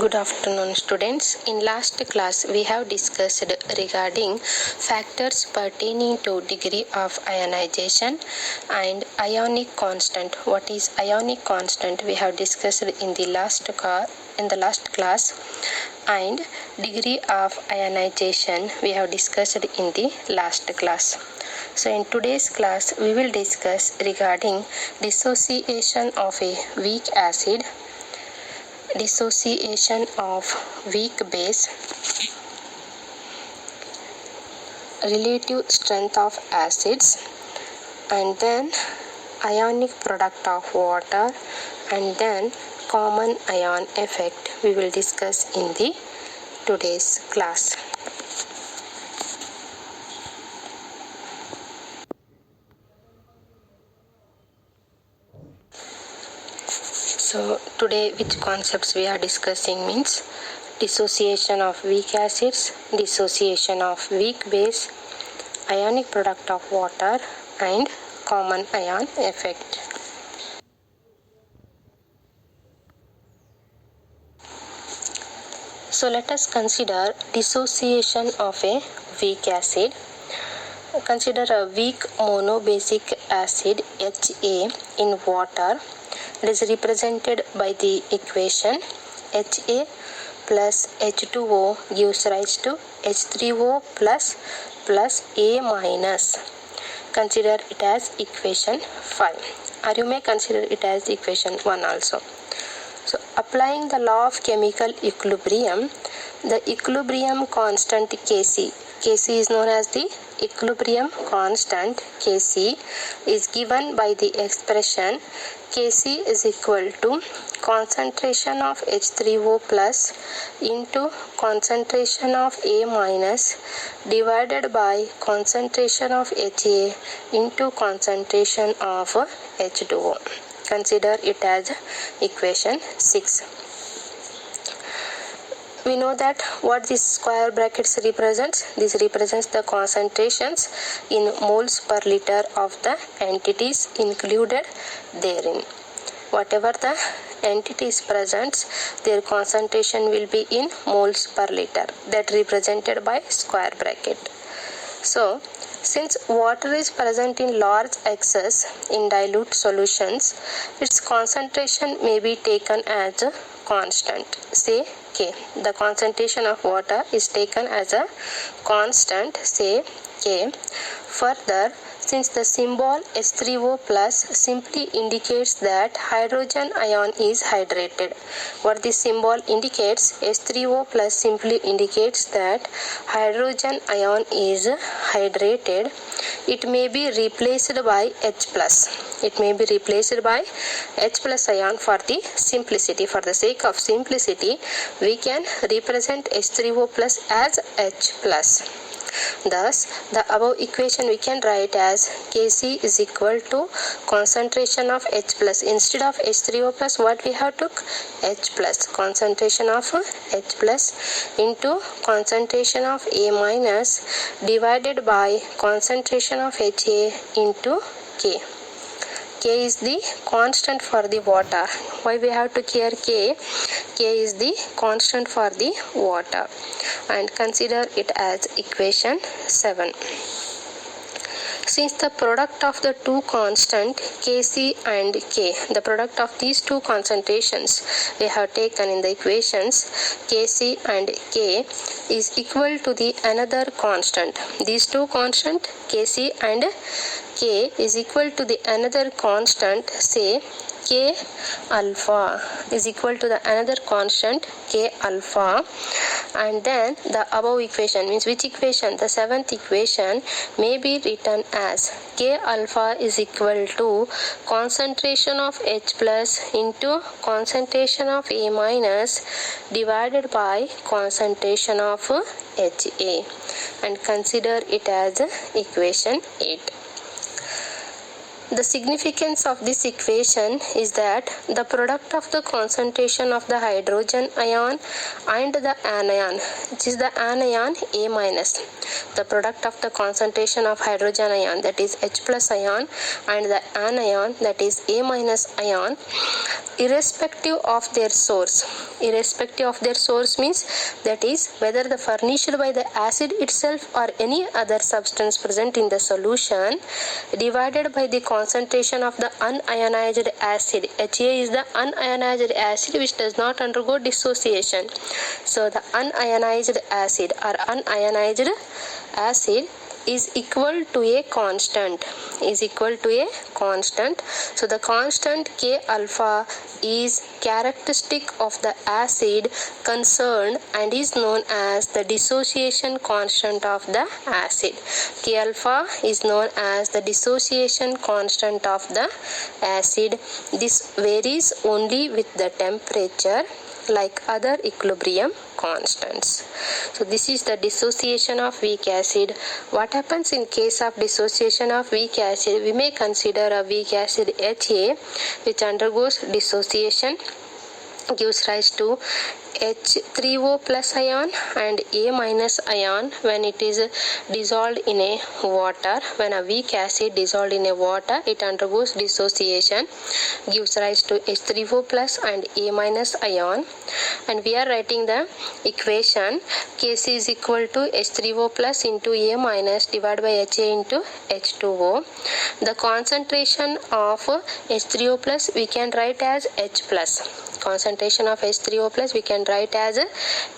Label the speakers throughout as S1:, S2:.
S1: Good afternoon, students. In last class we have discussed regarding factors pertaining to degree of ionization and ionic constant. What is ionic constant? We have discussed in the last class, and degree of ionization we have discussed in the last class. So in today's class we will discuss regarding dissociation of a weak acid, dissociation of weak base, relative strength of acids, and then ionic product of water, and then common ion effect we will discuss in the today's class. So today which concepts we are discussing means dissociation of weak acids, dissociation of weak base, ionic product of water, and common ion effect. So let us consider dissociation of a weak acid. Consider a weak monobasic acid HA in water. It is represented by the equation HA plus H2O gives rise to H3O plus A minus. Consider it as equation 5, or you may consider it as equation 1 also. So applying the law of chemical equilibrium, the equilibrium constant Kc is known as the equilibrium constant. Kc is given by the expression Kc is equal to concentration of H3O plus into concentration of A minus divided by concentration of Ha into concentration of H2O. Consider it as equation 6. We know that what this square brackets represents. This represents the concentrations in moles per liter of the entities included therein. Whatever the entities presents, their concentration will be in moles per liter, that represented by square bracket. So since water is present in large excess in dilute solutions, its concentration may be taken as a constant, say K. The concentration of water is taken as a constant, say K. Further, since the symbol H3O plus simply indicates that hydrogen ion is hydrated. What this symbol indicates, H3O plus simply indicates that hydrogen ion is hydrated. It may be replaced by H plus. It may be replaced by H plus ion for the simplicity. For the sake of simplicity, we can represent H3O plus as H plus. Thus, the above equation we can write as Kc is equal to concentration of H plus. Instead of H3O plus, what we have took? H plus. Concentration of H plus into concentration of A minus divided by concentration of Ha into K. K is the constant for the water. Why we have to care K? K is the constant for the water, and consider it as equation 7. Since the product of the two constant Kc and K, the product of these two concentrations we have taken in the equations Kc and K is equal to the another constant. These two constant Kc and K is equal to the another constant, say K alpha is equal to the another constant K alpha, and then the above equation means which equation? The seventh equation may be written as K alpha is equal to concentration of H plus into concentration of A minus divided by concentration of Ha, and consider it as equation 8. The significance of this equation is that the product of the concentration of the hydrogen ion and the anion, which is the anion A minus, the product of the concentration of hydrogen ion, that is H plus ion, and the anion, that is A minus ion, irrespective of their source. Irrespective of their source means that is whether the furnished by the acid itself or any other substance present in the solution, divided by the concentration of the unionized acid. HA is the unionized acid which does not undergo dissociation. So the unionized acid or unionized acid is equal to a constant, so the constant K alpha is characteristic of the acid concerned and is known as the dissociation constant of the acid. K alpha is known as the dissociation constant of the acid. This varies only with the temperature, like other equilibrium constants. So this is the dissociation of weak acid. What happens in case of dissociation of weak acid? We may consider a weak acid HA which undergoes dissociation, gives rise to H3O plus ion and A minus ion when it is dissolved in a water. When a weak acid dissolved in a water, it undergoes dissociation, gives rise to H3O plus and A minus ion. And we are writing the equation Kc is equal to H3O plus into A minus divided by HA into H2O. The concentration of H3O plus we can write as H plus. Concentration of H3O plus we can write as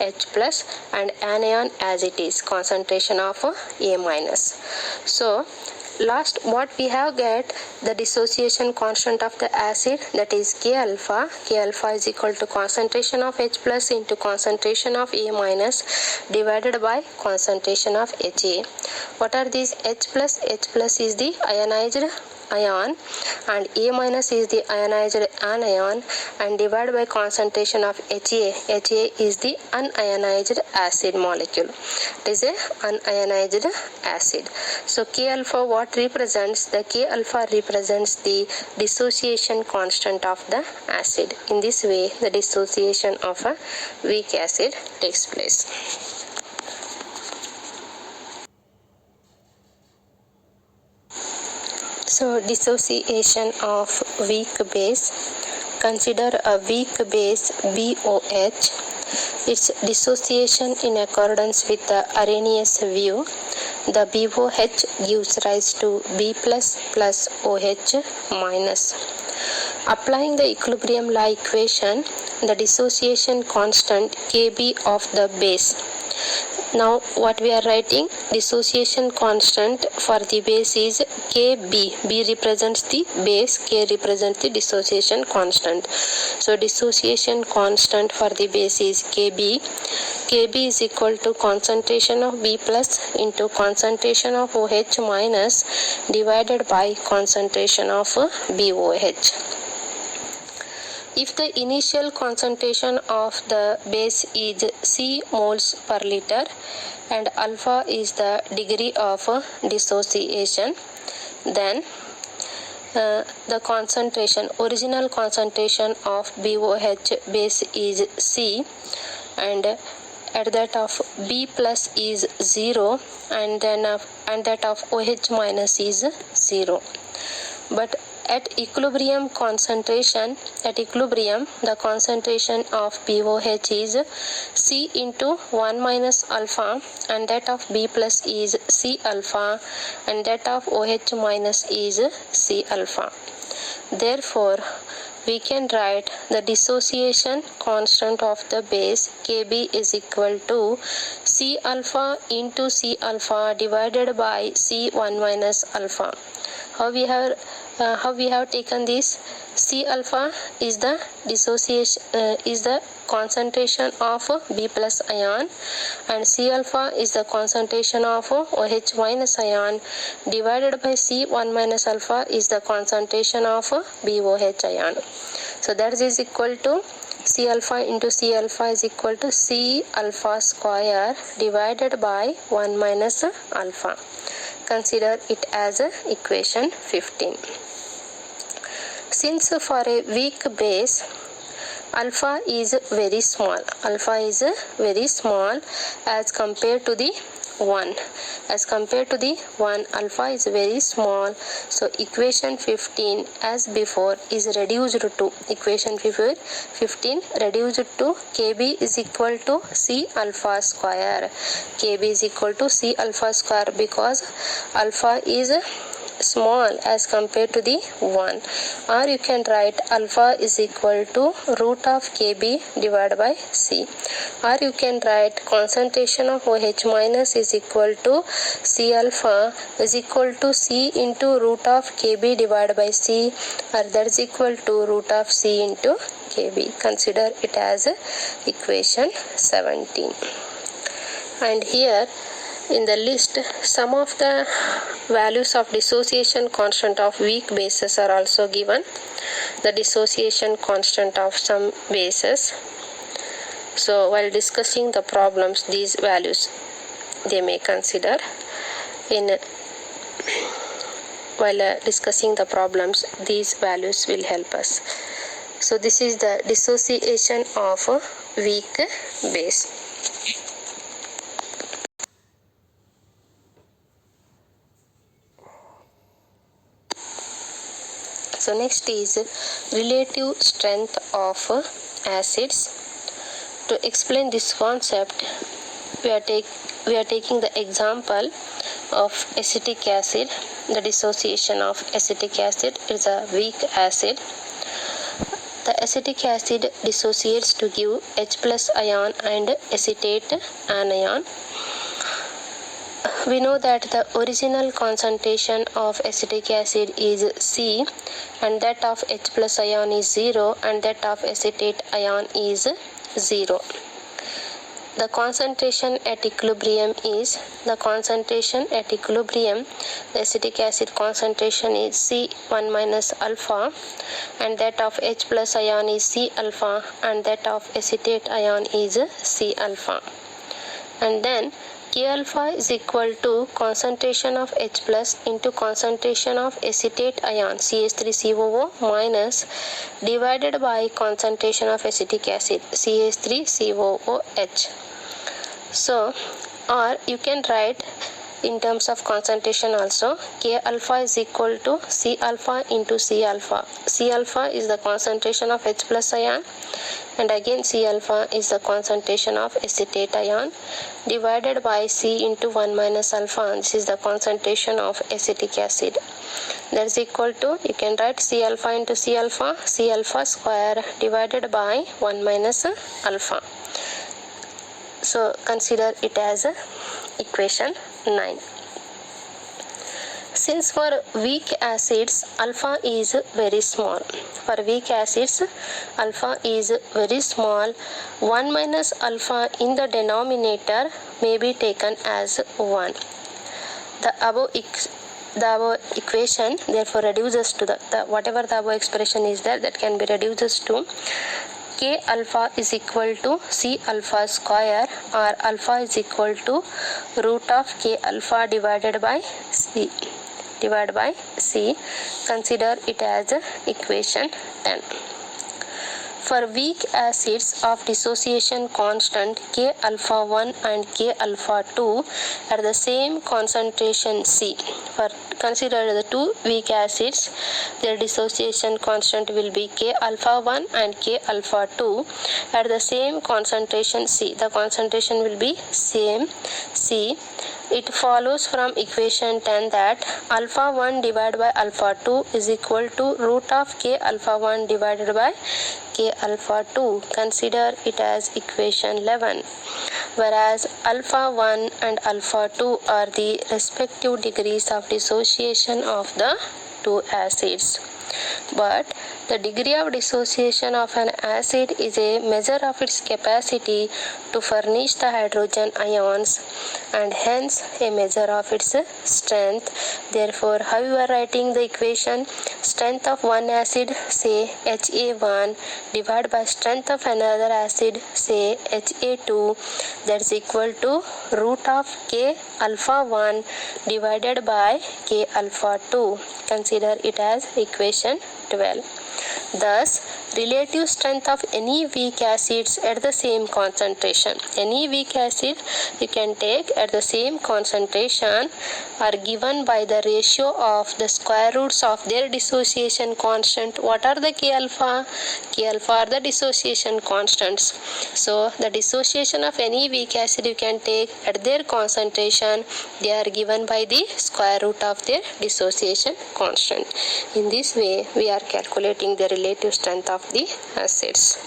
S1: H plus, and anion as it is concentration of A minus. So last what we have get the dissociation constant of the acid, that is K alpha. K alpha is equal to concentration of H plus into concentration of A minus divided by concentration of HA. What are these H plus? H plus is the ionized ion and A minus is the ionized anion, and divided by concentration of HA. HA is the unionized acid molecule. It is a unionized acid. So K alpha what represents? The K alpha represents the dissociation constant of the acid. In this way the dissociation of a weak acid takes place. So dissociation of weak base. Consider a weak base BOH. Its dissociation in accordance with the Arrhenius view. The BOH gives rise to B plus OH minus. Applying the equilibrium law equation, the dissociation constant Kb of the base. Now what we are writing, dissociation constant for the base is Kb. B represents the base, K represents the dissociation constant. So dissociation constant for the base is Kb. Kb is equal to concentration of B plus into concentration of OH minus divided by concentration of BOH. If the initial concentration of the base is C moles per liter and alpha is the degree of dissociation, then the concentration, original concentration of BOH base is C, and at that of B plus is 0, and then and that of OH minus is 0. But at equilibrium concentration, the concentration of BOH is C into 1 minus alpha, and that of B plus is C alpha, and that of OH minus is C alpha. Therefore, we can write the dissociation constant of the base Kb is equal to C alpha into C alpha divided by C1 minus alpha. How we have taken this? C alpha is the dissociation is the concentration of B plus ion, and C alpha is the concentration of OH minus ion divided by C1 minus alpha is the concentration of BOH ion. So that is equal to C alpha into C alpha is equal to C alpha square divided by 1 minus alpha. Consider it as equation 15. Since for a weak base alpha is very small, alpha is very small as compared to the 1, as compared to the 1 alpha is very small, so equation 15 as before is reduced to equation 15 reduced to kb is equal to c alpha square, kb is equal to c alpha square because alpha is small as compared to the 1, or you can write alpha is equal to root of kb divided by c, or you can write concentration of OH minus is equal to C alpha is equal to C into root of kb divided by c, or that is equal to root of c into kb. Consider it as equation 17. And here in the list some of the values of dissociation constant of weak bases are also given. The dissociation constant of some bases. So while discussing the problems, these values they may consider in while discussing the problems, these values will help us. So this is the dissociation of a weak base. So next is relative strength of acids. To explain this concept, we are taking the example of acetic acid. The dissociation of acetic acid is a weak acid. The acetic acid dissociates to give H plus ion and acetate anion. We know that the original concentration of acetic acid is C, and that of H plus ion is 0, and that of acetate ion is 0. The concentration at equilibrium is the acetic acid concentration is C1 minus alpha, and that of H plus ion is C alpha, and that of acetate ion is C alpha. And then K alpha is equal to concentration of H plus into concentration of acetate ion CH3COO minus divided by concentration of acetic acid CH3COOH. So, or you can write in terms of concentration also, K alpha is equal to C alpha into C alpha. C alpha is the concentration of H plus ion, and again C alpha is the concentration of acetate ion divided by C into 1 minus alpha, and this is the concentration of acetic acid. That is equal to, you can write C alpha into C alpha square divided by 1 minus alpha. So consider it as equation 9. Since for weak acids alpha is very small, for weak acids alpha is very small, 1 minus alpha in the denominator may be taken as 1. The above equation therefore reduces to the whatever the above expression is there, that can be reduced to K alpha is equal to C alpha square, or alpha is equal to root of K alpha divided by C. Consider it as equation 10. For weak acids of dissociation constant K alpha 1 and K alpha 2 at the same concentration C. For consider the two weak acids, their dissociation constant will be K alpha 1 and K alpha 2 at the same concentration C. The concentration will be same C. It follows from equation 10 that alpha 1 divided by alpha 2 is equal to root of K alpha 1 divided by K alpha 2. Consider it as equation 11. Whereas alpha 1 and alpha 2 are the respective degrees of dissociation of the two acids. But the degree of dissociation of an acid is a measure of its capacity to furnish the hydrogen ions, and hence a measure of its strength. Therefore, how you are writing the equation? Strength of one acid, say Ha1, divided by strength of another acid, say Ha2, that is equal to root of K alpha 1 divided by K alpha 2. Consider it as equation 12. Thus, relative strength of any weak acids at the same concentration. Any weak acid you can take at the same concentration are given by the ratio of the square roots of their dissociation constant. What are the K alpha? K alpha are the dissociation constants. So, the dissociation of any weak acid you can take at their concentration, they are given by the square root of their dissociation constant. In this way, we are calculating the relative strength of the acids.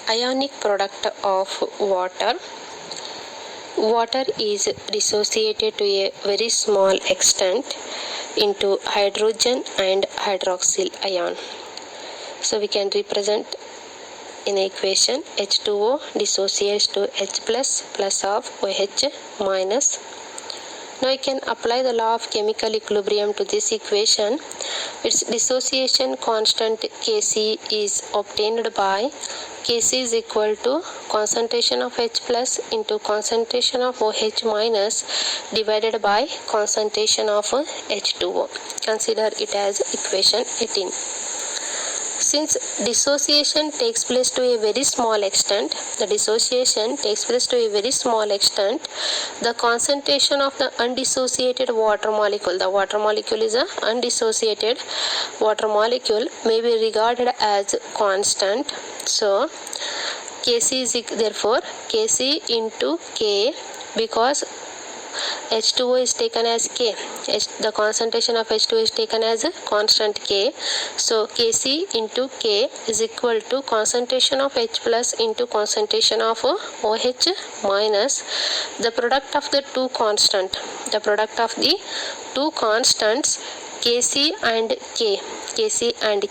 S1: Ionic product of water. Water is dissociated to a very small extent into hydrogen and hydroxyl ion. So we can represent in equation H2O dissociates to H plus of OH minus. Now you can apply the law of chemical equilibrium to this equation. Its dissociation constant Kc is obtained by Kc is equal to concentration of H plus into concentration of OH minus divided by concentration of H2O. Consider it as equation 18. Since dissociation takes place to a very small extent, the concentration of the undissociated water molecule, the water molecule is an undissociated water molecule, may be regarded as constant. So, Kc is therefore Kc into K, because H2O is taken as K. The concentration of H2O is taken as a constant K. So Kc into K is equal to concentration of H plus into concentration of OH minus the product of the two constants. The product of the two constants Kc and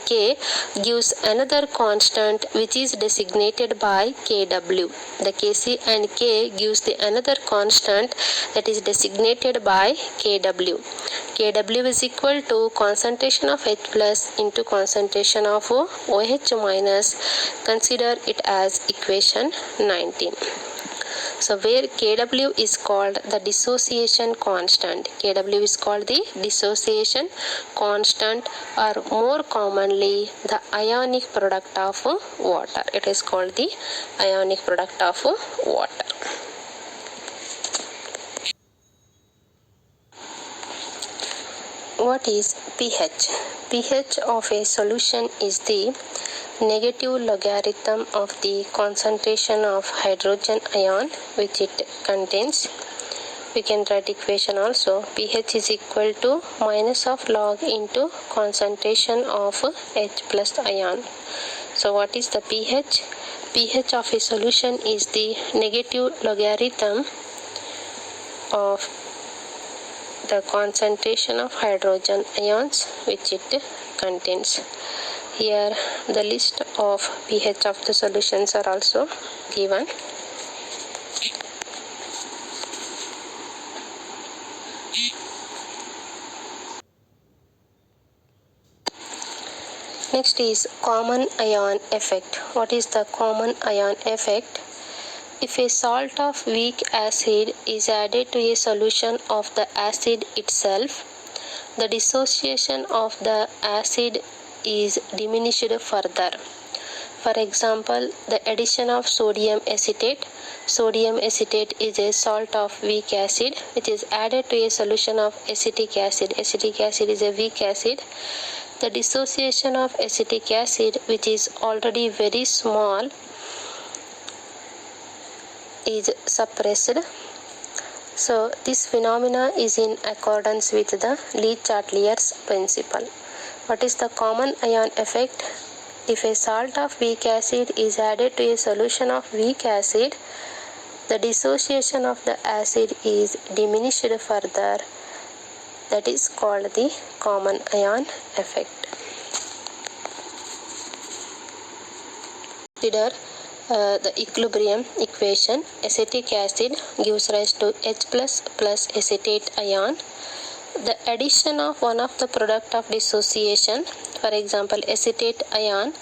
S1: K gives another constant which is designated by Kw. The Kc and K gives the another constant that is designated by Kw. Kw is equal to concentration of H plus into concentration of OH minus. Consider it as equation 19. So where Kw is called the dissociation constant. Kw is called the dissociation constant, or more commonly the ionic product of water. It is called the ionic product of water. What is pH? pH of a solution is the negative logarithm of the concentration of hydrogen ion which it contains. We can write equation also. pH is equal to minus of log into concentration of H plus ion. So what is the pH? pH of a solution is the negative logarithm of the concentration of hydrogen ions which it contains. Here the list of pH of the solutions are also given. Next is common ion effect. What is the common ion effect? If a salt of weak acid is added to a solution of the acid itself, the dissociation of the acid is diminished further. For example, the addition of sodium acetate. Sodium acetate is a salt of weak acid which is added to a solution of acetic acid. Acetic acid is a weak acid. The dissociation of acetic acid, which is already very small, is suppressed. So this phenomena is in accordance with the Le-Chatelier's principle. What is the common ion effect? If a salt of weak acid is added to a solution of weak acid, the dissociation of the acid is diminished further. That is called the common ion effect. Consider the equilibrium equation. Acetic acid gives rise to H plus acetate ion. The addition of one of the product of dissociation, for example acetate ion,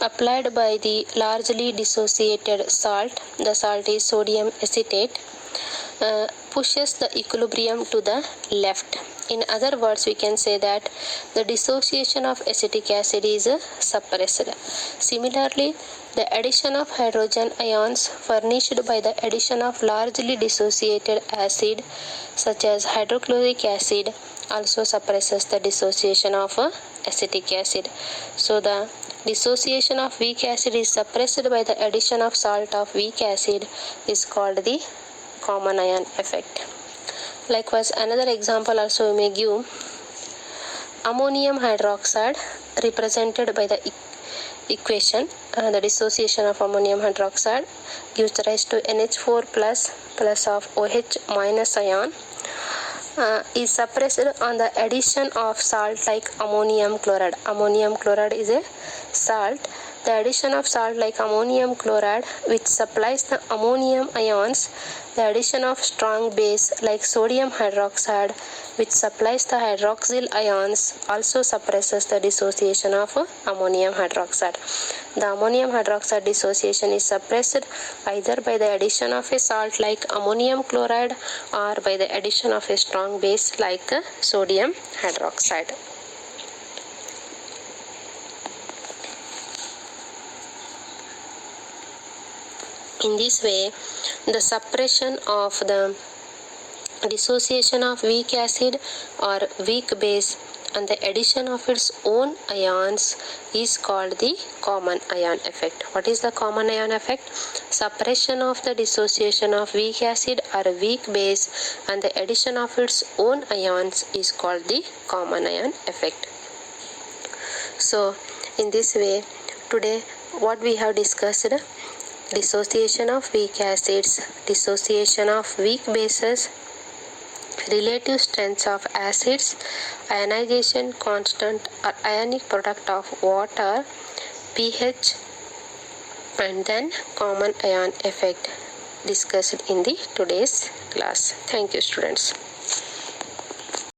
S1: applied by the largely dissociated salt, the salt is sodium acetate, pushes the equilibrium to the left. In other words, we can say that the dissociation of acetic acid is suppressed. Similarly, the addition of hydrogen ions furnished by the addition of largely dissociated acid such as hydrochloric acid also suppresses the dissociation of acetic acid. So the dissociation of weak acid is suppressed by the addition of salt of weak acid is called the common ion effect. Likewise, another example also we may give. Ammonium hydroxide represented by the equation, the dissociation of ammonium hydroxide gives rise to NH4 plus of OH minus ion is suppressed on the addition of salt like ammonium chloride. Ammonium chloride is a salt. The addition of salt like ammonium chloride which supplies the ammonium ions, the addition of strong base like sodium hydroxide which supplies the hydroxyl ions also suppresses the dissociation of ammonium hydroxide. The ammonium hydroxide dissociation is suppressed either by the addition of a salt like ammonium chloride or by the addition of a strong base like sodium hydroxide. In this way, the suppression of the dissociation of weak acid or weak base and the addition of its own ions is called the common ion effect. What is the common ion effect? Suppression of the dissociation of weak acid or weak base and the addition of its own ions is called the common ion effect. So in this way, today what we have discussed: dissociation of weak acids, dissociation of weak bases, relative strengths of acids, ionization constant or ionic product of water, pH, and then common ion effect discussed in the today's class. Thank you, students.